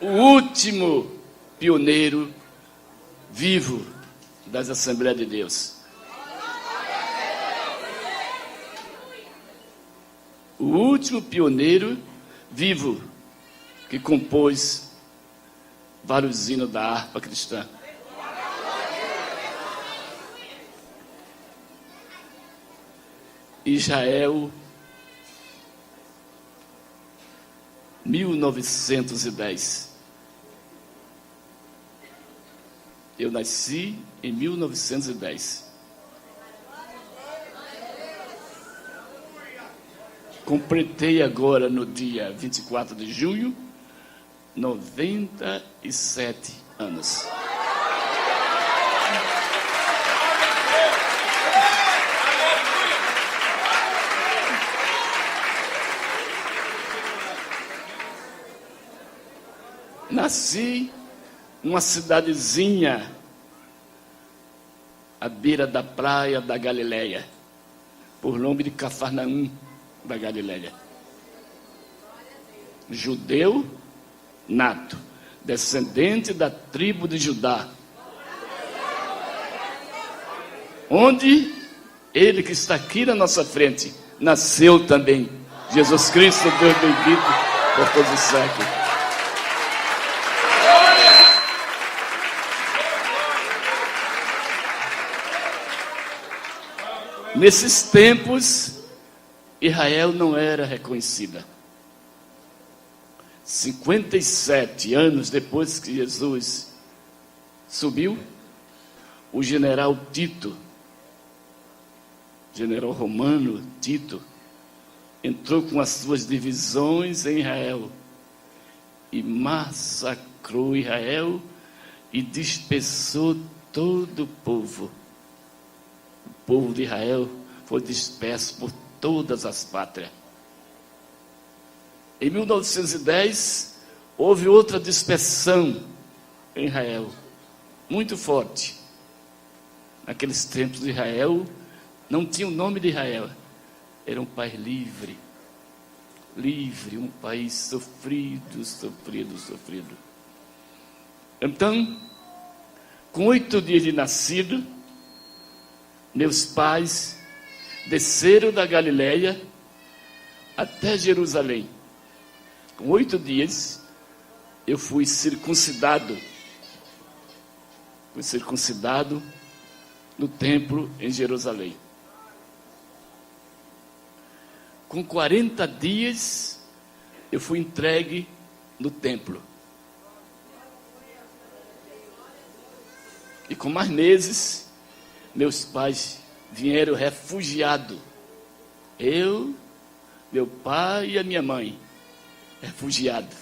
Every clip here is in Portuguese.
o último pioneiro vivo das Assembleias de Deus. O último pioneiro vivo que compôs vários hinos da harpa cristã. Israel, 1910. Eu nasci em 1910. Completei agora, no dia 24 de junho, 97 anos. Nasci numa cidadezinha à beira da praia da Galileia, por nome de Cafarnaum da Galileia. Judeu nato, descendente da tribo de Judá, onde ele que está aqui na nossa frente nasceu também. Jesus Cristo, Deus bendito por todos os séculos. Nesses tempos, Israel não era reconhecida. 57 anos depois que Jesus subiu, o general Tito, general romano Tito, entrou com as suas divisões em Israel e massacrou Israel e dispersou todo o povo. O povo de Israel foi disperso por todas as pátrias. Em 1910, houve outra dispersão em Israel, muito forte. Naqueles tempos de Israel, não tinha o nome de Israel. Era um país livre, um país sofrido. Então, com 8 dias de nascido, meus pais desceram da Galileia até Jerusalém. Com 8 dias, eu fui circuncidado. Fui circuncidado no templo em Jerusalém. Com 40 dias, eu fui entregue no templo. E com mais meses, meus pais vieram refugiados. Eu, meu pai e a minha mãe, refugiados.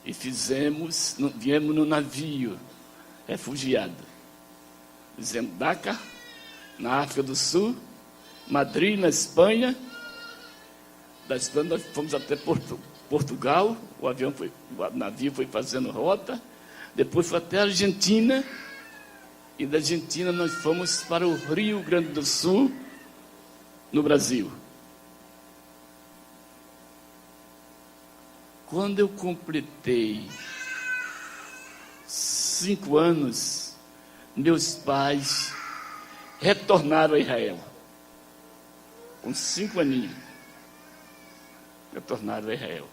E viemos no navio, refugiado. Zendaca, na África do Sul, Madrid, na Espanha. Da Espanha nós fomos até Portugal, o navio foi fazendo rota. Depois foi até a Argentina. E da Argentina nós fomos para o Rio Grande do Sul, no Brasil. Quando eu completei 5 anos, meus pais retornaram a Israel. Com 5 aninhos, retornaram a Israel.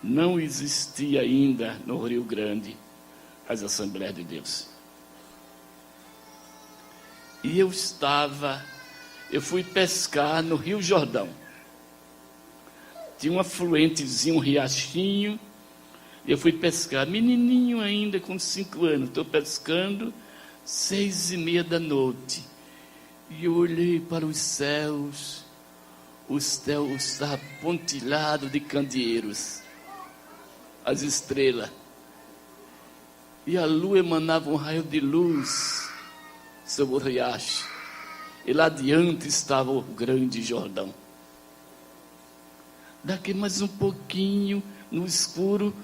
Não existia ainda no Rio Grande as Assembleias de Deus. E eu fui pescar no Rio Jordão. Tinha um afluentezinho, um riachinho, e eu fui pescar, menininho ainda, com 5 anos, estou pescando, 6:30 da noite, e eu olhei para os céus, o céu estava pontilhado de candeeiros, as estrelas, e a lua emanava um raio de luz sobre o riacho, e lá adiante estava o grande Jordão. Daqui mais um pouquinho, no escuro,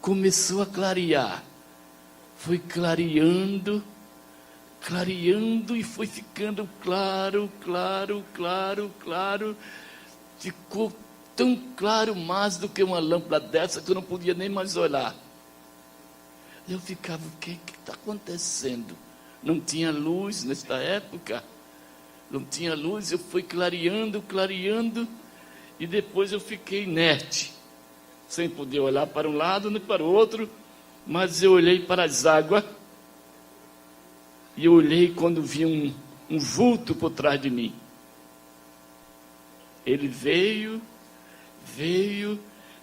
começou a clarear. Foi clareando, e foi ficando claro. Ficou tão claro mais do que uma lâmpada dessa que eu não podia nem mais olhar. Eu ficava, o que está acontecendo? Não tinha luz nesta época. Não tinha luz, eu fui clareando, e depois eu fiquei inerte, sem poder olhar para um lado nem para o outro, mas eu olhei para as águas, e eu olhei quando vi um vulto por trás de mim. Ele veio,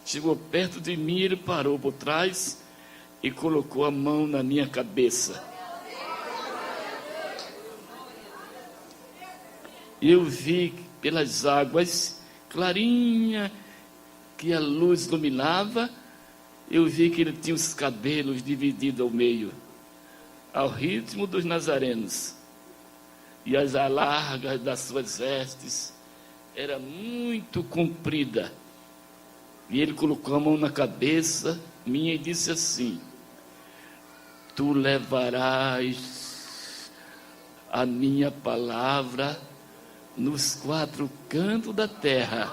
chegou perto de mim, ele parou por trás e colocou a mão na minha cabeça. Eu vi pelas águas, clarinha, que a luz iluminava, eu vi que ele tinha os cabelos divididos ao meio, ao ritmo dos nazarenos. E as alargas das suas vestes era muito comprida. E ele colocou a mão na cabeça minha e disse assim: tu levarás a minha palavra nos 4 cantos da terra.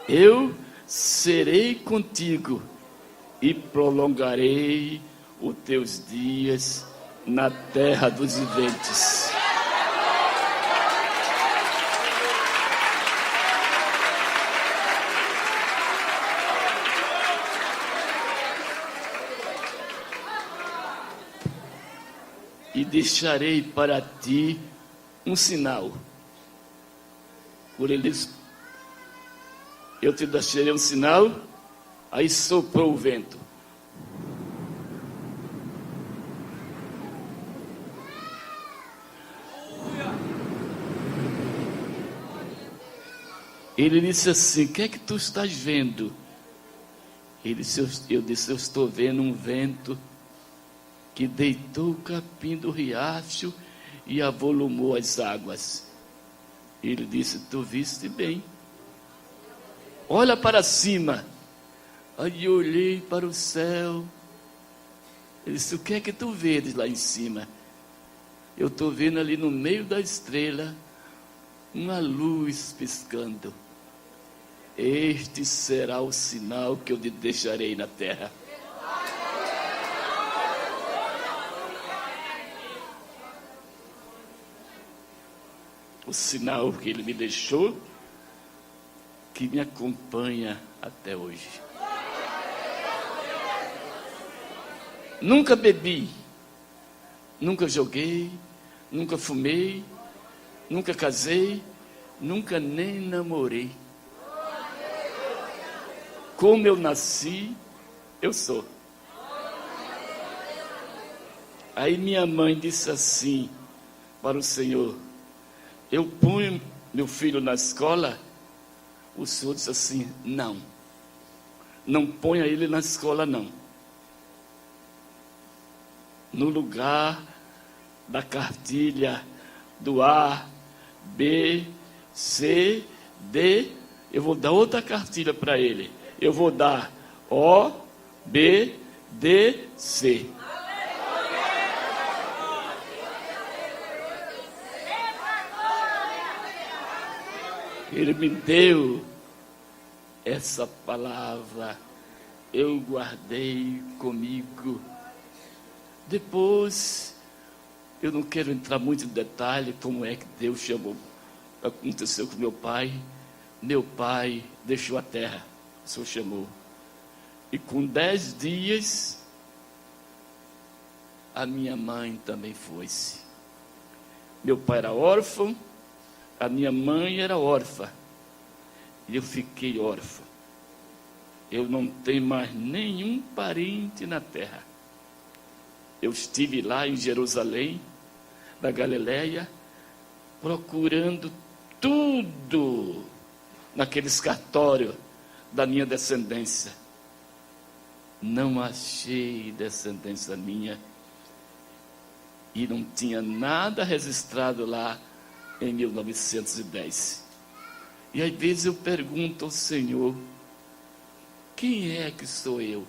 Eu serei contigo e prolongarei os teus dias na terra dos viventes. E deixarei para ti um sinal. Por eles, eu te deixarei um sinal. Aí soprou o vento. Ele disse assim: o que é que tu estás vendo? Eu disse: eu estou vendo um vento que deitou o capim do riacho e avolumou as águas. Ele disse: tu viste bem. Olha para cima. Aí eu olhei para o céu. Ele disse: o que é que tu vês lá em cima? Eu estou vendo ali no meio da estrela uma luz piscando. Este será o sinal que eu te deixarei na terra. O sinal que ele me deixou, que me acompanha até hoje. Nunca bebi, nunca joguei, nunca fumei, nunca casei, nunca nem namorei. Como eu nasci, eu sou. Aí minha mãe disse assim para o Senhor: eu ponho meu filho na escola. O Senhor disse assim: não ponha ele na escola não. No lugar da cartilha do A, B, C, D, eu vou dar outra cartilha para ele. Eu vou dar O, B, D, C. Ele me deu essa palavra, eu guardei comigo. Depois, eu não quero entrar muito em detalhe como é que Deus chamou. Aconteceu com meu pai. Meu pai deixou a terra, o Senhor chamou. E com 10 dias, a minha mãe também foi-se. Meu pai era órfão, a minha mãe era órfã. E eu fiquei órfão. Eu não tenho mais nenhum parente na terra. Eu estive lá em Jerusalém, da Galileia, procurando tudo naquele cartório da minha descendência. Não achei descendência minha. E não tinha nada registrado lá em 1910. E às vezes eu pergunto ao Senhor: quem é que sou eu?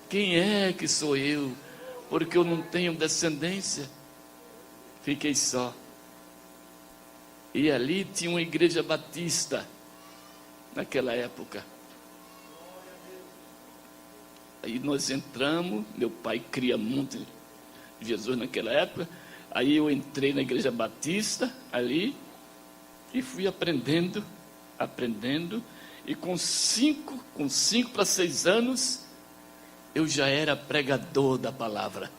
Quem é que sou eu porque eu não tenho descendência. Fiquei só. E ali tinha uma igreja batista, naquela época. Aí nós entramos, meu pai cria muito Jesus naquela época. Aí eu entrei na igreja batista, ali, e fui aprendendo, e com 5 para 6 anos, eu já era pregador da palavra.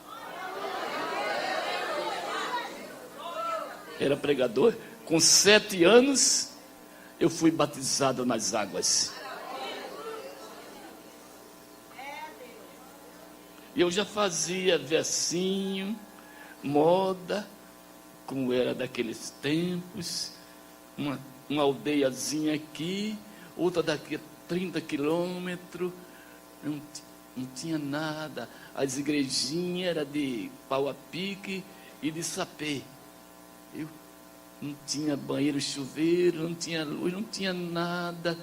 Era pregador. Com 7 anos, eu fui batizado nas águas. E eu já fazia versinho, moda, como era daqueles tempos, uma aldeiazinha aqui, outra daqui a 30 quilômetros, não tinha nada. As igrejinhas eram de pau a pique e de sapê. Eu não tinha banheiro, chuveiro, não tinha luz, não tinha nada,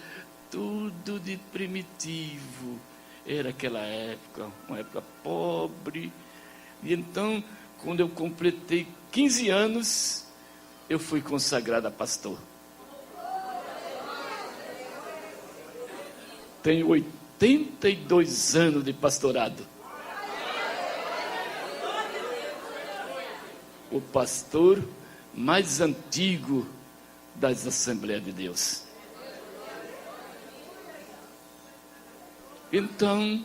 tudo de primitivo. Era aquela época, uma época pobre. E então, quando eu completei 15 anos, eu fui consagrado a pastor. Tenho 82 anos de pastorado. O pastor mais antigo das Assembleias de Deus. Então,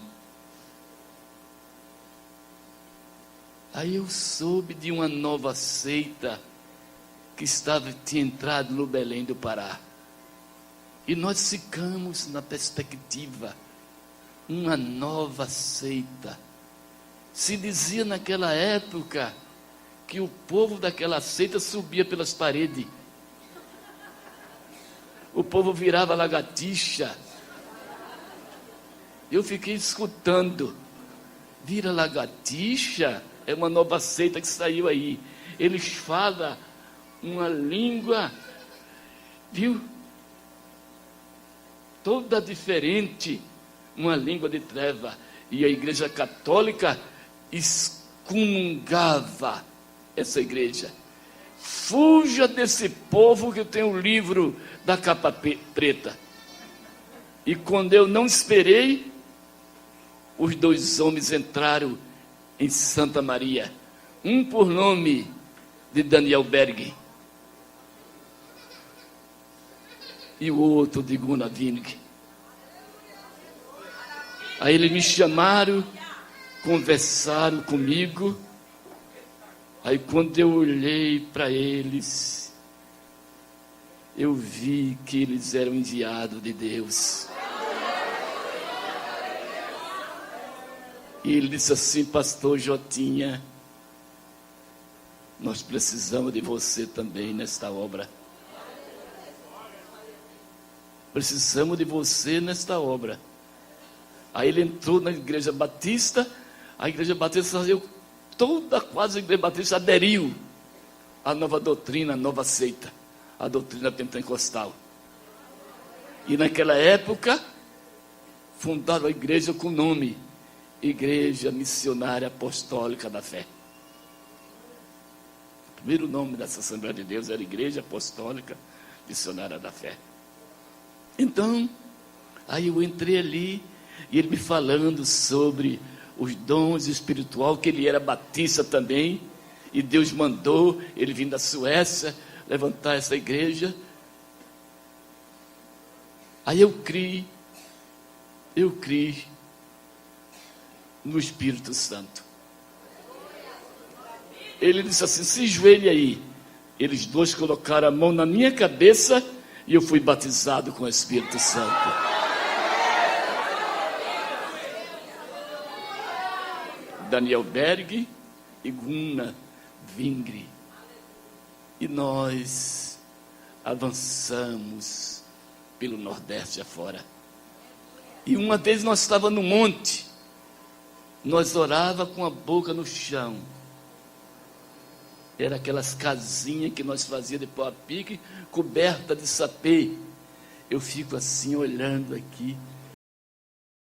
aí eu soube de uma nova seita que tinha entrado no Belém do Pará. E nós ficamos na perspectiva, uma nova seita. Se dizia naquela época que o povo daquela seita subia pelas paredes. O povo virava lagartixa. Eu fiquei escutando. Vira lagartixa? É uma nova seita que saiu aí. Eles falam uma língua, viu? Toda diferente. Uma língua de treva. E a igreja católica excomungava essa igreja. Fuja desse povo que tem o livro da capa preta. E quando eu não esperei, os 2 homens entraram em Santa Maria. Um por nome de Daniel Berg. E o outro de Gunnar Wing. Aí eles me chamaram, conversaram comigo. Aí quando eu olhei para eles, eu vi que eles eram enviados de Deus. E ele disse assim: pastor Jotinha, nós precisamos de você também nesta obra. Precisamos de você nesta obra. Aí ele entrou na igreja batista. A igreja batista quase a igreja batista aderiu à nova doutrina, à nova seita, a doutrina pentecostal. E naquela época fundaram a igreja com o nome Igreja Missionária Apostólica da Fé. O primeiro nome dessa Assembleia de Deus era Igreja Apostólica Missionária da Fé. Então, aí eu entrei ali, e ele me falando sobre os dons espirituais, que ele era batista também, e Deus mandou ele vir da Suécia, levantar essa igreja. Aí eu criei no Espírito Santo. Ele disse assim: se ajoelhe aí. Eles 2 colocaram a mão na minha cabeça e eu fui batizado com o Espírito Santo. Daniel Berg e Gunnar Wing. E nós avançamos pelo Nordeste afora. E uma vez nós estávamos no monte. Nós orava com a boca no chão. Era aquelas casinhas que nós fazíamos de pau a pique, coberta de sapê. Eu fico assim olhando aqui.